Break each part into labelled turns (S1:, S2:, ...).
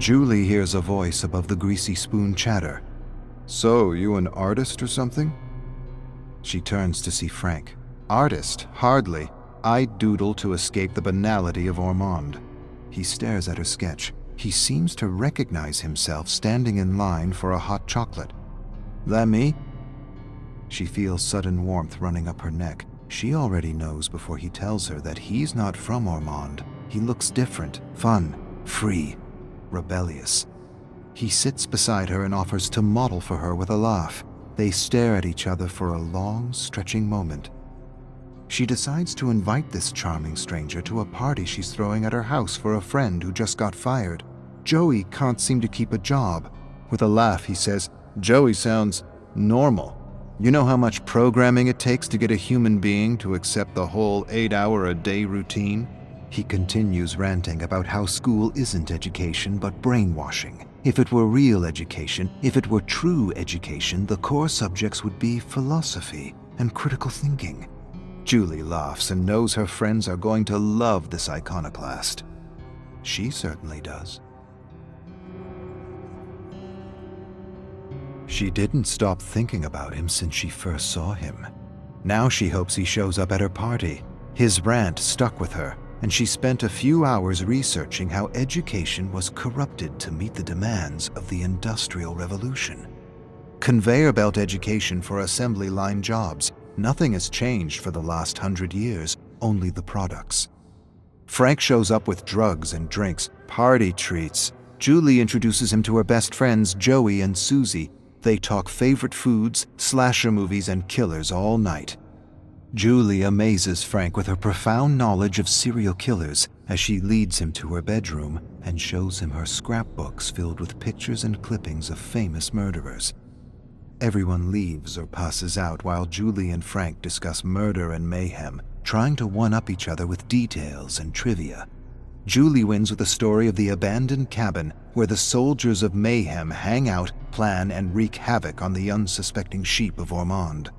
S1: Julie hears a voice above the greasy spoon chatter. "So, you an artist or something?" She turns to see Frank. "Artist? Hardly. I doodle to escape the banality of Ormond." He stares at her sketch. He seems to recognize himself standing in line for a hot chocolate. "That me?" She feels sudden warmth running up her neck. She already knows before he tells her that he's not from Ormond. He looks different, fun, free, rebellious. He sits beside her and offers to model for her with a laugh. They stare at each other for a long, stretching moment. She decides to invite this charming stranger to a party she's throwing at her house for a friend who just got fired. Joey can't seem to keep a job. With a laugh, he says, "Joey sounds normal. You know how much programming it takes to get a human being to accept the whole 8-hour-a-day routine?" He continues ranting about how school isn't education but brainwashing. If it were real education, if it were true education, the core subjects would be philosophy and critical thinking. Julie laughs and knows her friends are going to love this iconoclast. She certainly does. She didn't stop thinking about him since she first saw him. Now she hopes he shows up at her party. His rant stuck with her, and she spent a few hours researching how education was corrupted to meet the demands of the Industrial Revolution. Conveyor belt education for assembly line jobs. Nothing has changed for the last 100 years, only the products. Frank shows up with drugs and drinks, party treats. Julie introduces him to her best friends, Joey and Susie. They talk favorite foods, slasher movies, and killers all night. Julie amazes Frank with her profound knowledge of serial killers as she leads him to her bedroom and shows him her scrapbooks filled with pictures and clippings of famous murderers. Everyone leaves or passes out while Julie and Frank discuss murder and mayhem, trying to one-up each other with details and trivia. Julie wins with a story of the abandoned cabin where the soldiers of mayhem hang out, plan, and wreak havoc on the unsuspecting sheep of Ormond.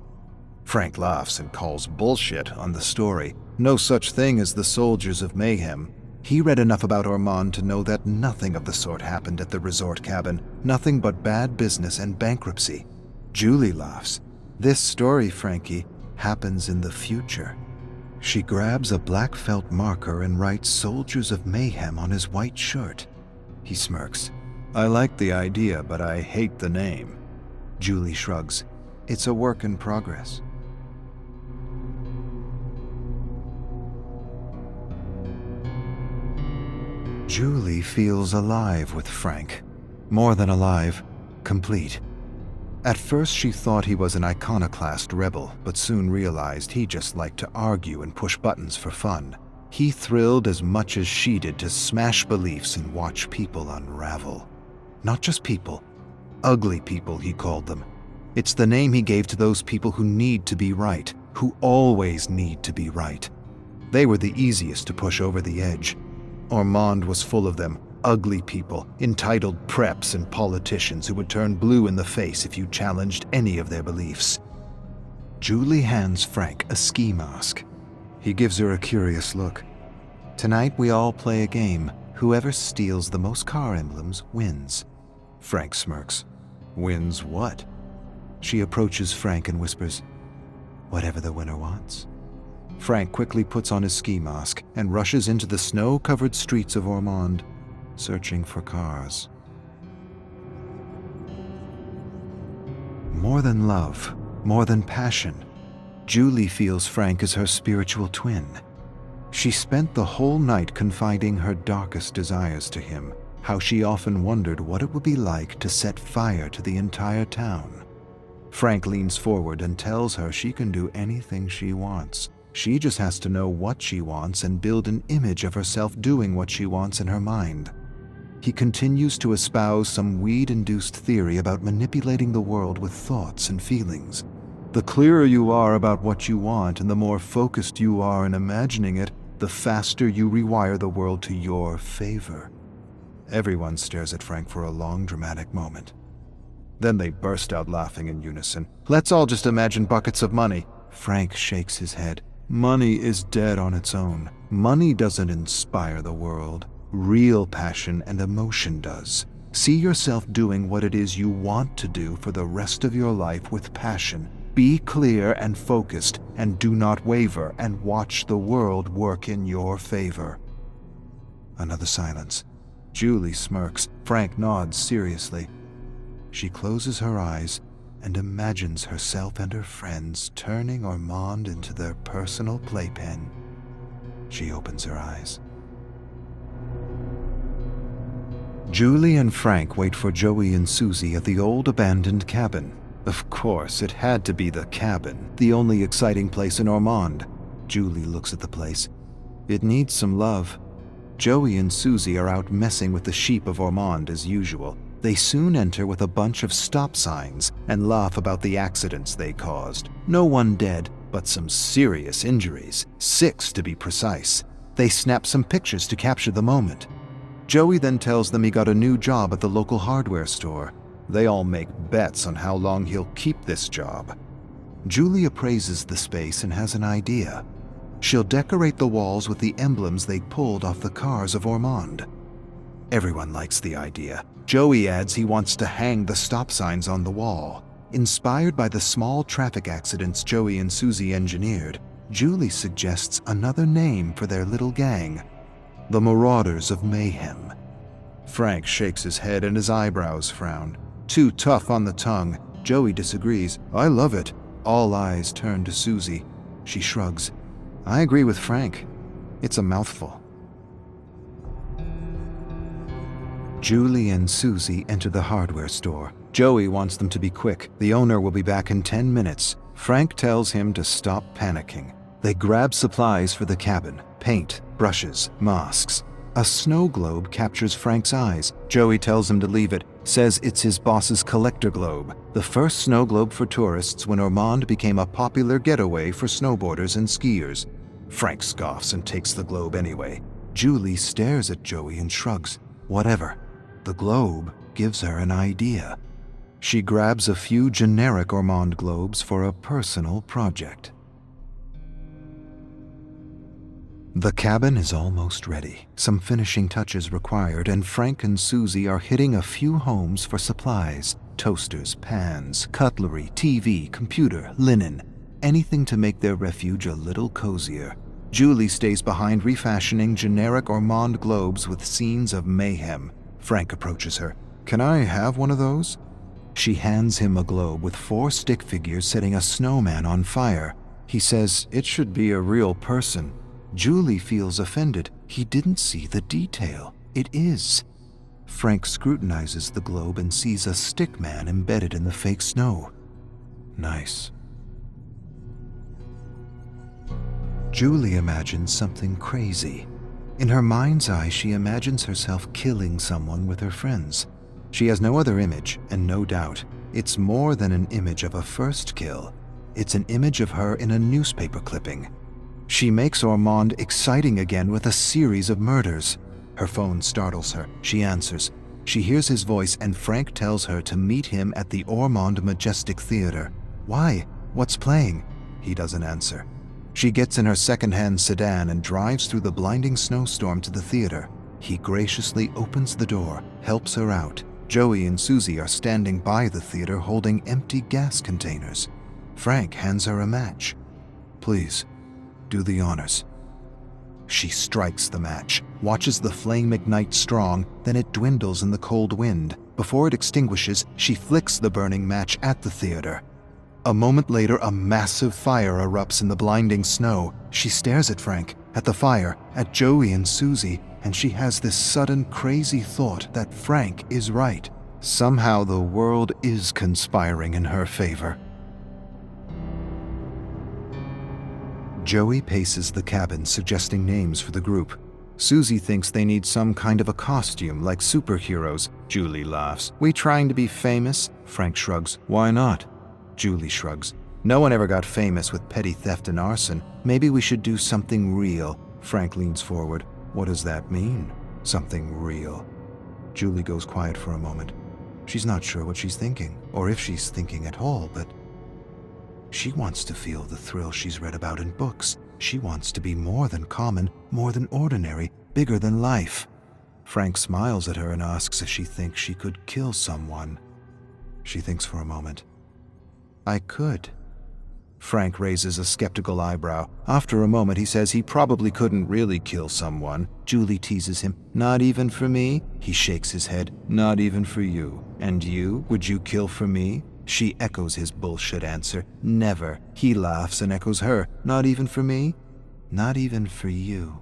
S1: Frank laughs and calls bullshit on the story. No such thing as the soldiers of mayhem. He read enough about Ormond to know that nothing of the sort happened at the resort cabin, nothing but bad business and bankruptcy. Julie laughs. "This story, Frankie, happens in the future." She grabs a black felt marker and writes "Soldiers of Mayhem" on his white shirt. He smirks. "I like the idea, but I hate the name." Julie shrugs. "It's a work in progress." Julie feels alive with Frank. More than alive, complete. At first she thought he was an iconoclast rebel, but soon realized he just liked to argue and push buttons for fun. He thrilled as much as she did to smash beliefs and watch people unravel. Not just people, ugly people, he called them. It's the name he gave to those people who need to be right, who always need to be right. They were the easiest to push over the edge. Ormond was full of them, ugly people, entitled preps and politicians who would turn blue in the face if you challenged any of their beliefs. Julie hands Frank a ski mask. He gives her a curious look. "Tonight we all play a game. Whoever steals the most car emblems wins." Frank smirks. "Wins what?" She approaches Frank and whispers, "Whatever the winner wants." Frank quickly puts on his ski mask and rushes into the snow-covered streets of Ormond, searching for cars. More than love, more than passion, Julie feels Frank is her spiritual twin. She spent the whole night confiding her darkest desires to him, how she often wondered what it would be like to set fire to the entire town. Frank leans forward and tells her she can do anything she wants. She just has to know what she wants and build an image of herself doing what she wants in her mind. He continues to espouse some weed-induced theory about manipulating the world with thoughts and feelings. The clearer you are about what you want and the more focused you are in imagining it, the faster you rewire the world to your favor. Everyone stares at Frank for a long, dramatic moment. Then they burst out laughing in unison. "Let's all just imagine buckets of money." Frank shakes his head. "Money is dead on its own. Money doesn't inspire the world. Real passion and emotion does. See yourself doing what it is you want to do for the rest of your life with passion. Be clear and focused, and do not waver, and watch the world work in your favor. Another silence. Julie smirks. Frank nods seriously. She closes her eyes and imagines herself and her friends turning Ormond into their personal playpen. She opens her eyes. Julie and Frank wait for Joey and Susie at the old abandoned cabin. Of course, it had to be the cabin, the only exciting place in Ormond. Julie looks at the place. It needs some love. Joey and Susie are out messing with the sheep of Ormond as usual. They soon enter with a bunch of stop signs and laugh about the accidents they caused. No one dead, but some serious injuries, 6 to be precise. They snap some pictures to capture the moment. Joey then tells them he got a new job at the local hardware store. They all make bets on how long he'll keep this job. Julie appraises the space and has an idea. She'll decorate the walls with the emblems they pulled off the cars of Ormond. Everyone likes the idea. Joey adds he wants to hang the stop signs on the wall. Inspired by the small traffic accidents Joey and Susie engineered, Julie suggests another name for their little gang: the Marauders of Mayhem. Frank shakes his head and his eyebrows frown. Too tough on the tongue. Joey disagrees. I love it. All eyes turn to Susie. She shrugs. I agree with Frank. It's a mouthful. Julie and Susie enter the hardware store. Joey wants them to be quick. The owner will be back in 10 minutes. Frank tells him to stop panicking. They grab supplies for the cabin: paint, brushes, masks. A snow globe captures Frank's eyes. Joey tells him to leave it, says it's his boss's collector globe, the first snow globe for tourists when Ormond became a popular getaway for snowboarders and skiers. Frank scoffs and takes the globe anyway. Julie stares at Joey and shrugs. Whatever. The globe gives her an idea. She grabs a few generic Ormond globes for a personal project. The cabin is almost ready. Some finishing touches required, and Frank and Susie are hitting a few homes for supplies: toasters, pans, cutlery, TV, computer, linen, anything to make their refuge a little cozier. Julie stays behind refashioning generic Ormond globes with scenes of mayhem. Frank approaches her. Can I have one of those? She hands him a globe with 4 stick figures setting a snowman on fire. He says it should be a real person. Julie feels offended. He didn't see the detail. It is. Frank scrutinizes the globe and sees a stick man embedded in the fake snow. Nice. Julie imagines something crazy. In her mind's eye, she imagines herself killing someone with her friends. She has no other image, and no doubt, it's more than an image of a first kill. It's an image of her in a newspaper clipping. She makes Ormond exciting again with a series of murders. Her phone startles her. She answers. She hears his voice, and Frank tells her to meet him at the Ormond Majestic Theater. Why? What's playing? He doesn't answer. She gets in her second-hand sedan and drives through the blinding snowstorm to the theater. He graciously opens the door, helps her out. Joey and Susie are standing by the theater holding empty gas containers. Frank hands her a match. Please, do the honors. She strikes the match, watches the flame ignite strong, then it dwindles in the cold wind. Before it extinguishes, she flicks the burning match at the theater. A moment later, a massive fire erupts in the blinding snow. She stares at Frank, at the fire, at Joey and Susie, and she has this sudden crazy thought that Frank is right. Somehow the world is conspiring in her favor. Joey paces the cabin, suggesting names for the group. Susie thinks they need some kind of a costume, like superheroes. Julie laughs. We trying to be famous? Frank shrugs. Why not? Julie shrugs. No one ever got famous with petty theft and arson. Maybe we should do something real. Frank leans forward. What does that mean? Something real. Julie goes quiet for a moment. She's not sure what she's thinking, or if she's thinking at all, but she wants to feel the thrill she's read about in books. She wants to be more than common, more than ordinary, bigger than life. Frank smiles at her and asks if she thinks she could kill someone. She thinks for a moment. I could. Frank raises a skeptical eyebrow. After a moment, he says he probably couldn't really kill someone. Julie teases him. Not even for me? He shakes his head. Not even for you. And you? Would you kill for me? She echoes his bullshit answer. Never. He laughs and echoes her. Not even for me? Not even for you.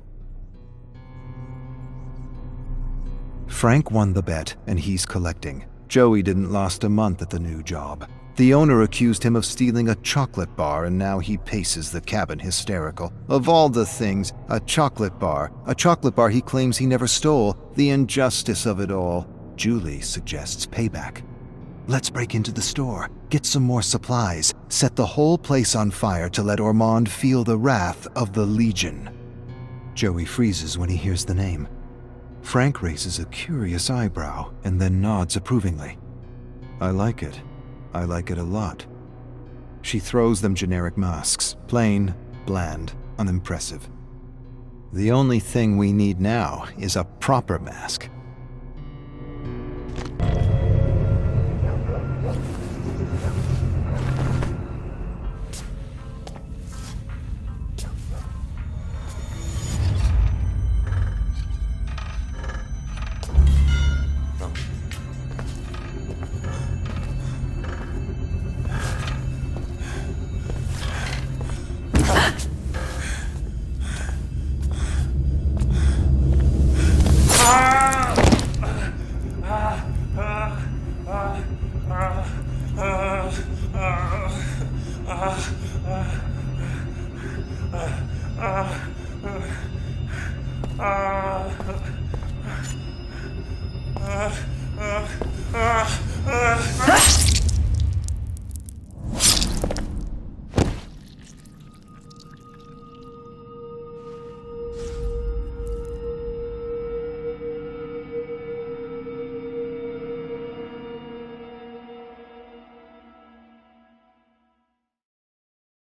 S1: Frank won the bet, and he's collecting. Joey didn't last a month at the new job. The owner accused him of stealing a chocolate bar, and now he paces the cabin hysterical. Of all the things, a chocolate bar he claims he never stole. The injustice of it all. Julie suggests payback. Let's break into the store, get some more supplies, set the whole place on fire to let Ormond feel the wrath of the Legion. Joey freezes when he hears the name. Frank raises a curious eyebrow and then nods approvingly. I like it. I like it a lot. She throws them generic masks, plain, bland, unimpressive. The only thing we need now is a proper mask.